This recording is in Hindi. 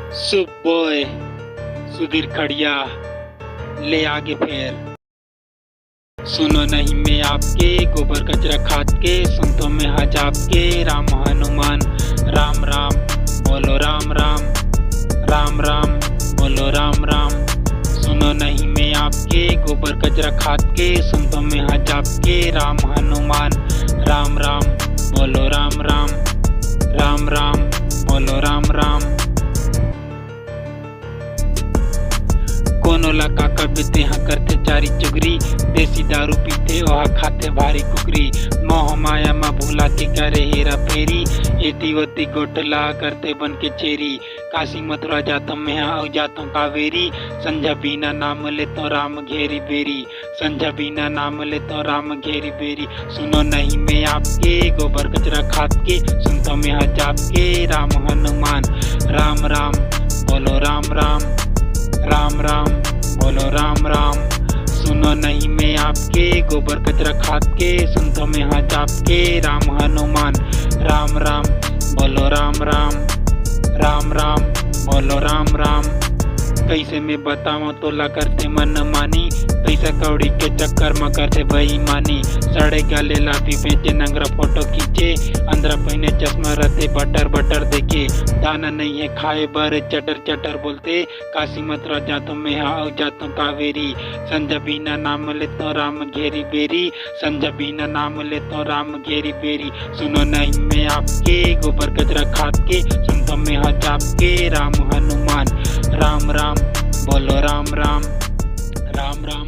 सुबह सुधीर खड़िया ले आगे फिर। सुनो नहीं मैं आपके गोबर कचरा खाद के, सुनतो मैं हज आपके राम हनुमान। राम राम बोलो राम राम, राम राम बोलो राम राम। सुनो नहीं मैं आपके गोबर कचरा खाद के, सुनतो मैं हज आपके राम हनुमान। राम राम बोलो राम राम, राम राम बोलो राम राम। कोनो ला काका बेते हाँ करते चारी चुगरी, देसी दारू पीते वहाँ खाते भारी कुकरी। मोह माया माँ भूला के करे हेरा फेरी, एती वती गोटला करते बन के चेरी। काशी मथुरा जाता मैं हाँ जाता कावेरी, संझा बीना नाम ले तो राम घेरी बेरी। संझा बीना नाम ले तो राम घेरी बेरी। सुनो नहीं मैं आपके गोबर कचरा खाद के, सुनता मैं हज आपके राम हनुमान। राम राम बोलो राम राम, राम राम बोलो राम राम। सुनो नहीं मैं आपके गोबर कचरा खाद के, सुनता मैं हज आपके राम हनुमान। राम राम बोलो राम राम, राम राम बोलो राम राम। कैसे मैं बताऊं तोला करते मन मानी, पैसा कौड़ी के चक्कर में करते बेईमानी। सड़े गले लाठी बेचे नंगरा फोटो खींचे, अंदर पहने चश्मा रहते बटर बटर देखे। दाना नहीं है खाए बर चटर चटर बोलते, काशी मथुरा जातो मैं हाँ जातो कावेरी। संझा बीना नाम ले तो राम घेरी बेरी, संझा बीना नाम ले तो राम घेरी बेरी। सुनो नहीं मैं आपके गोबर कचरा खाद के, सुनता मैं हज आपके राम हनुमान। राम राम बोलो राम राम, राम राम